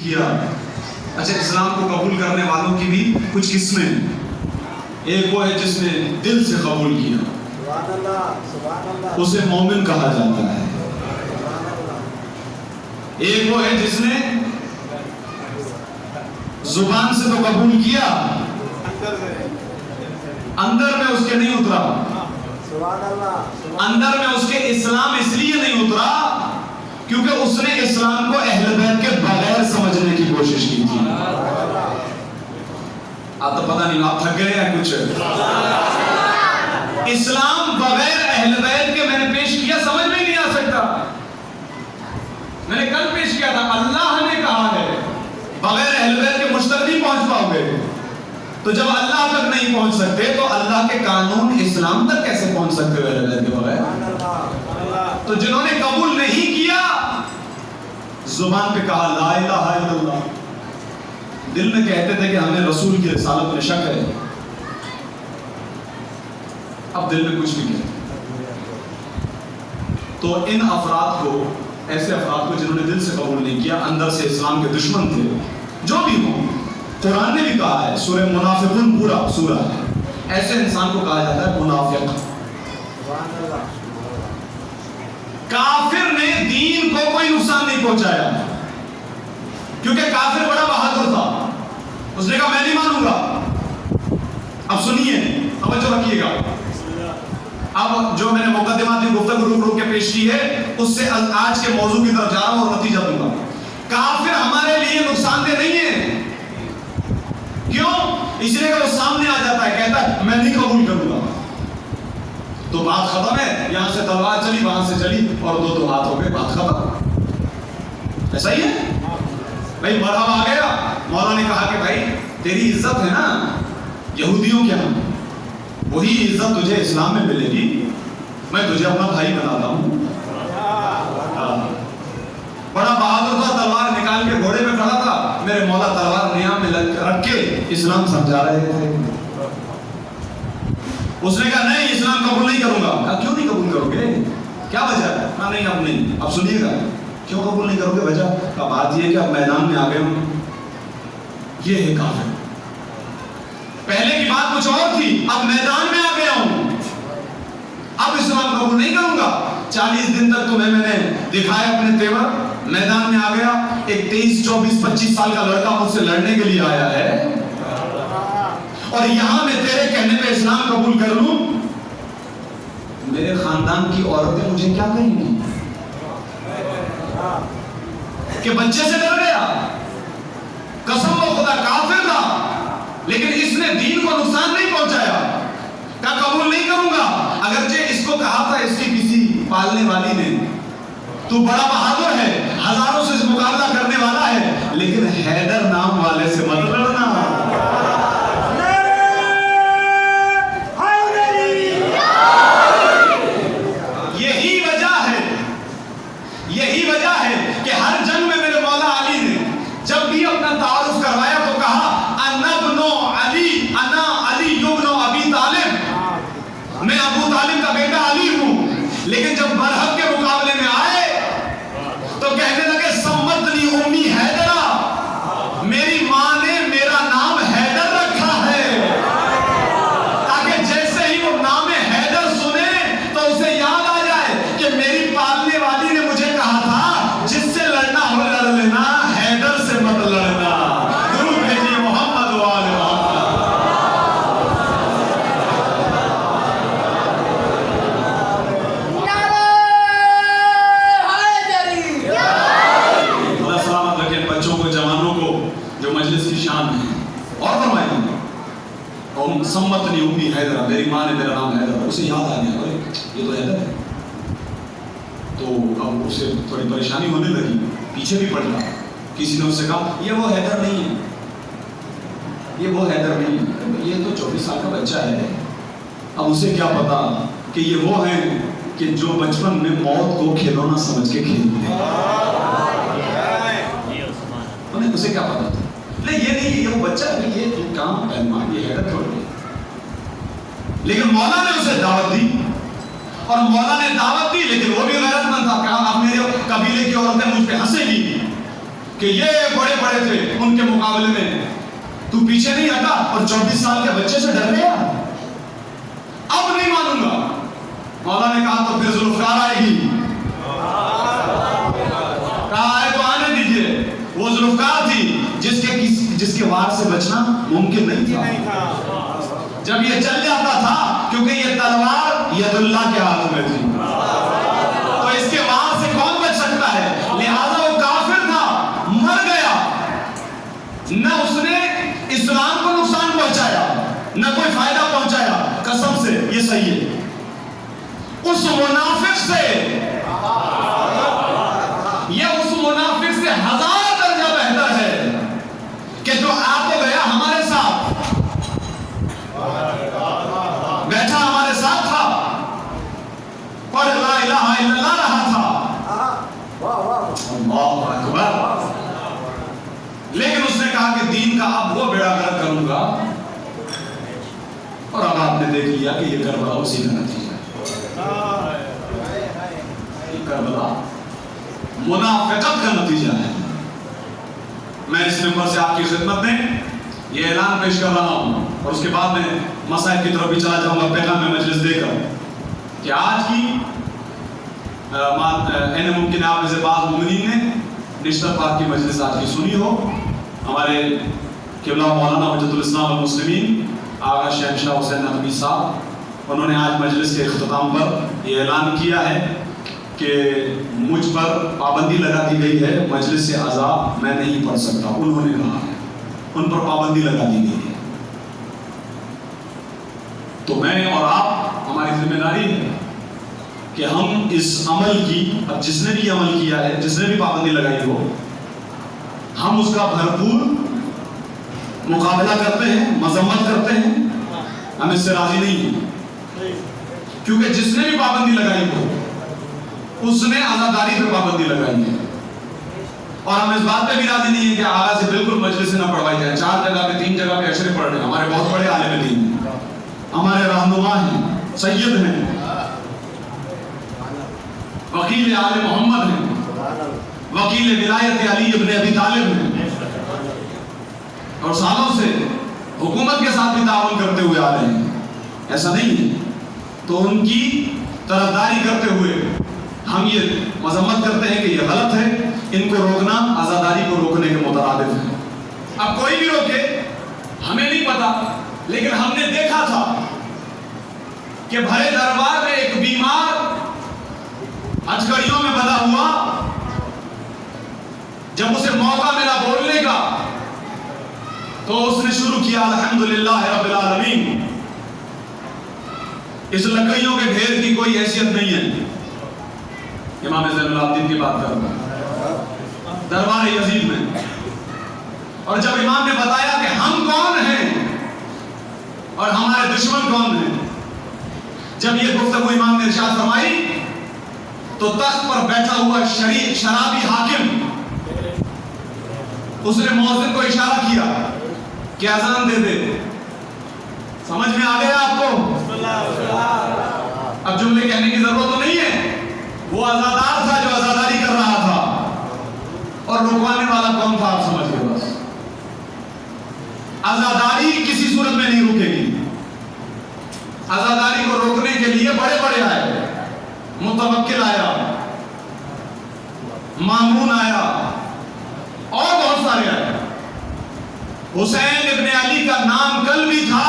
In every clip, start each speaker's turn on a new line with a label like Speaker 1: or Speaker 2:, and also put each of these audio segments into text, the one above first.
Speaker 1: کیا. اچھا اسلام کو قبول کرنے والوں کی بھی کچھ قسمیں ہیں. ایک وہ ہے جس نے دل سے قبول کیا, اسے مومن کہا جاتا ہے. ایک وہ ہے جس نے زبان سے تو قبول کیا, اندر میں اس کے نہیں اترا. اندر میں اس کے اسلام اس لیے نہیں اترا کیونکہ اس نے اسلام کو اہل بیت کے بغیر سمجھنے کی کوشش کی تھی. آپ تو پتہ نہیں آپ تھک گئے یا کچھ. اسلام بغیر اہل بیت کے میں نے پیش کیا, سمجھ میں نہیں آ سکتا. میں نے کل پیش کیا تھا, اللہ نے کہا ہے بغیر اہل بیت کے مجھ تک نہیں پہنچ پاؤ گے. تو جب اللہ تک نہیں پہنچ سکتے تو اللہ کے قانون اسلام تک کیسے پہنچ سکتے ہو اہل بیت کے بغیر؟ تو جنہوں نے قبول نہیں کیا, زبان پہ کہا لا الہ الا اللہ, دل میں کہتے تھے کہ ہمیں رسول کی رسالت میں شک ہے, اب دل میں کچھ نہیں کہتے. تو ان افراد کو, ایسے افراد کو جنہوں نے دل سے قبول نہیں کیا, اندر سے اسلام کے دشمن تھے, جو بھی ہوں, قرآن نے بھی کہا ہے, سورہ منافقون پورا سورہ ہے, ایسے انسان کو کہا جاتا ہے منافق. کافر نے دین کو کوئی نقصان نہیں پہنچایا کیونکہ کافر بڑا بہادر تھا. اس نے کہا میں نہیں مانوں گا. اب سنیے, توجہ رکھیے گا. اب جو میں نے مقدماتی گفتگو روک روک کے پیش کی ہے, اس سے آج کے موضوع کی طرف جا رہا ہوں اور نتیجہ دوں گا. کافر ہمارے لیے نقصان دہ نہیں ہے. کیوں؟ اس لیے کہ وہ سامنے آ جاتا ہے, کہتا ہے میں نہیں قبول کروں گا, تو بات ختم ہے. یہاں سے تلوار چلی, وہاں سے چلی, اور دو ہاتھ ہو گئے, بات ختم. ایسا ہی ہے بھائی. مرحبا آ گیا, مولا نے کہا کہ بھائی تیری عزت ہے نا یہودیوں کے ہاں, وہی عزت تجھے اسلام میں ملے گی. میں تجھے اپنا بھائی بناتا ہوں. بڑا بہادر تھا, تلوار نکال کے گھوڑے میں کھڑا تھا. میرے مولا تلوار نیام میں رکھ کے اسلام سمجھا رہے تھے. اس نے کہا نہیں اسلام قبول نہیں کروں گا. کہا کیوں نہیں قبول کرو گے, کیا وجہ ہے؟ کہا نہیں اب نہیں. اب سنیے گا کیوں قبول نہیں کرو گے وجہ. کہا بات یہ ہے کہ اب میدان میں آ گئے ہوں. یہ ہے کافر. پہلے کی بات کچھ اور تھی, اب میدان میں آ گیا ہوں, اب اسلام قبول نہیں کروں گا. 40 دن تک تمہیں میں نے دکھایا اپنے تیور, میدان میں آ گیا. ایک 23, 24, 25 سال کا لڑکا مجھ سے لڑنے کے لیے آیا ہے, اور یہاں میں تیرے کہنے پہ اسلام قبول کر لوں, میرے خاندان کی عورتیں مجھے کیا کہیں گی کہ بچے سے ڈر گیا. قسم و خدا کافر تھا, لیکن اس نے دین کو نقصان نہیں پہنچایا. کہا قبول نہیں کروں گا. اگرچہ اس کو کہا تھا اس کی کسی پالنے والی نے تو بڑا بہادر ہے, ہزاروں سے مقابلہ کرنے والا ہے, لیکن حیدر نام والے سے مت لڑنا. یہی وجہ ہے کہ ہر جنگ میں میرے مولا علی نے جب بھی اپنا تعارف کروایا تو کہا انا ابن علی, انا علی ابن ابی طالب, میں ابو طالب کا بیٹا علی ہوں. لیکن جب برحق کے مقابلے میں آئے تو کہنے لگے سمتنی امی حیدرہ, میری ماں نے میرا نام حیدر رکھا ہے تاکہ جیسے ہی وہ نام حیدر سنے تو اسے یاد آ جائے کہ میری پالنے والی نے مجھے کہا تھا جس سے لڑنا ہو لڑ لینا, حیدر سے مت لڑنا. درود بھیجیے محمد و آل محمد. اللہ سلامت رکھے بچوں کو, جوانوں کو جو مجلس کی شان ہے. اور فرمائیں اور سمتنی امی حیدرہ, میری ماں نے میرا نام حیدر. اسے یاد آ گیا یہ تو حیدر ہے. تو اب اسے تھوڑی پریشانی ہونے لگی, پیچھے بھی پڑ رہا. کسی نے اس سے کہا یہ وہ حیدر نہیں ہے, یہ وہ حیدر نہیں ہے, یہ تو 24 سال کا بچہ ہے. اب اسے کیا پتا کہ یہ وہ ہیں کہ جو بچپن میں موت کو کھلونا سمجھ کے کھیلتے ہیں. اسے کیا پتا تھا, نہیں یہ نہیں, یہ وہ بچہ ہے, یہ کام پہلوان, یہ حیدر تھوڑی. لیکن مولا نے اسے دعوت دی, اور مولا نے دعوت دی, لیکن وہ بھی غیرت مند تھا. کہا اب میرے قبیلے کی عورتیں مجھ پہ ہنسیں گی کہ یہ بڑے بڑے تھے ان کے مقابلے میں تو پیچھے نہیں ہٹا اور 24 سال کے بچے سے ڈر گیا؟ اب نہیں مانوں گا۔ مولا نے کہا تو پھر ذوالفقار آئے گی۔ کہا ہے تو آنے دیجئے۔ وہ ذوالفقار تھی جس کے وار سے بچنا ممکن نہیں تھا۔ جب یہ چل جاتا تھا کیونکہ یہ تلوار ید اللہ کے ہاتھ میں تھی، تو اس کے وار سے کون بچ سکتا ہے؟ لہذا وہ کافر تھا، مر گیا، نہ اس نے اسلام کو نقصان پہنچایا نہ کوئی فائدہ پہنچایا۔ قسم سے یہ صحیح ہے۔ اس منافق سے ہزار درجہ بہتر ہے کہ جو آپ کو گیا ہمارے ساتھ بیٹھا، ہمارے ساتھ تھا، پڑھ لا الہ الا اللہ رہا تھا، اللہ اکبر، لیکن اس نے کہا کہ دین کا اب وہ بیڑا گرک کروں گا، اور اب آپ نے دیکھ لیا کہ یہ کربلا اسی کا نتیجہ ہے۔ یہ کربلا منافقت کا نتیجہ ہے۔ میں اس ممبر سے آپ کی خدمت میں یہ اعلان پیش کر رہا ہوں، اور اس کے بعد میں مسائل کی طرف بھی چلا جاؤں گا پیغام مجلس دے کر، کہ آج کی ممکن ہے آپ میں سے بعض مومنین نے نیشنل پارک کی مجلس آج کی سنی ہو۔ ہمارے قبلہ مولانا حجت الاسلام والمسلمین آغا شہنشاہ حسین نقوی صاحب، انہوں نے آج مجلس کے اختتام پر یہ اعلان کیا ہے کہ مجھ پر پابندی لگا دی گئی ہے، مجلس سے عذاب میں نہیں پڑھ سکتا۔ انہوں نے کہا ہے ان پر پابندی لگا دی گئی ہے، تو میں اور آپ ہماری ذمہ داری ہے کہ ہم اس عمل کی، اب جس نے بھی عمل کیا ہے، جس نے بھی پابندی لگائی ہو، ہم اس کا بھرپور مقابلہ کرتے ہیں، مذمت کرتے ہیں، ہم اس سے راضی نہیں ہیں، کیونکہ جس نے بھی پابندی لگائی ہو اس نے عزاداری پہ پابندی لگائی ہے، اور ہم اس بات پہ بھی راضی نہیں ہیں کہ آغاز سے بالکل مجلس سے نہ پڑھوائی جائے۔ 4 جگہ پہ 3 جگہ پہ اشرے پڑھ رہے ہیں، ہمارے بہت بڑے عالم دین ہیں، ہمارے رہنما ہیں، سید ہیں، وکیل آل محمد ہیں، وکیل ولایت علی ابن ابی طالب ہیں، اور سالوں سے حکومت کے ساتھ بھی تعاون کرتے ہوئے آ رہے ہیں، ایسا نہیں ہے۔ تو ان کی طرفداری کرتے ہوئے ہم یہ مذمت کرتے ہیں کہ یہ غلط ہے، ان کو روکنا عزاداری کو روکنے کے مترادف ہے۔ اب کوئی بھی روکے، ہمیں نہیں پتا، لیکن ہم نے دیکھا تھا کہ بھرے دربار میں ایک بیمار ہتھکڑیوں میں بندھا ہوا، جب اسے موقع ملا بولنے کا تو اس نے شروع کیا الحمدللہ رب العالمین۔ اس لکڑیوں کے ڈھیر کی کوئی حیثیت نہیں ہے، امام زین العابدین کی بات کر رہا ہوں دربار یزید میں، اور جب امام نے بتایا کہ ہم کون ہیں اور ہمارے دشمن کون ہیں، جب یہ گفتگو امام نے ارشاد فرمائی تو تخت پر بیٹھا ہوا شرابی حاکم، اس نے مؤذن کو اشارہ کیا کہ اذان دے دے۔ سمجھ میں آ گیا آپ کو؟ اب جملے کہنے کی ضرورت تو نہیں ہے، وہ عزادار تھا جو عزاداری کر رہا تھا، اور روکوانے والا کون تھا آپ سمجھ گئے۔ بس عزاداری کسی صورت میں نہیں رکے گی، عزاداری کو روکنے کے لیے بڑے بڑے آئے، متوکل آیا، مامون آیا، اور بہت سارے آئے۔ حسین ابن علی کا نام کل بھی تھا،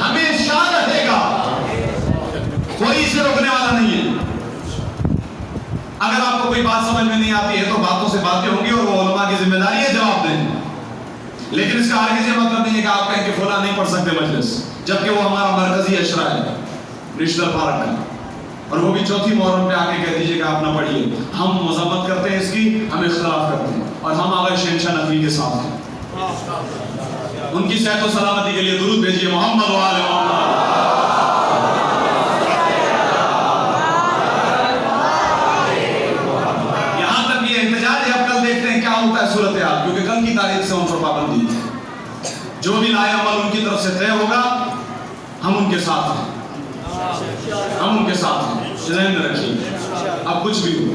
Speaker 1: ہمیشہ رہے گا، کوئی اسے روکنے والا نہیں ہے۔ اگر آپ کو کوئی بات سمجھ میں نہیں آتی ہے تو باتوں سے باتیں ہوں گی، اور وہ علماء کی ذمہ داری ہے جواب دیں، لیکن اس کا ہرگز یہ مطلب نہیں ہے کہ آپ کہیں کہ فلاں نہیں پڑھ سکتے مجلس، جبکہ وہ ہمارا مرکزی اشرا ہے نیشنل پارک کا، اور وہ بھی چوتھی محرم پہ آ کے کہہ دیجئے کہ آپ نہ پڑھیے۔ ہم مذمت کرتے ہیں اس کی، ہم اختلاف کرتے ہیں، اور ہم آغا شہنشاہ نقوی کے ساتھ ہیں۔ ان کی صحت و سلامتی کے لیے درود بھیجیے محمد و آل محمد۔ یہاں تک یہ احتجاج ہے، اب کل دیکھتے ہیں کیا ہوتا ہے صورتحال، کیونکہ کل کی تاریخ سے ان پر پابندی ہے، جو بھی لائے عمل ان کی طرف سے طے ہوگا، ہم ان کے ساتھ ہیں، ہم ان کے ساتھ ہیں، ذہن میں رکھیے۔ اب کچھ بھی ہو،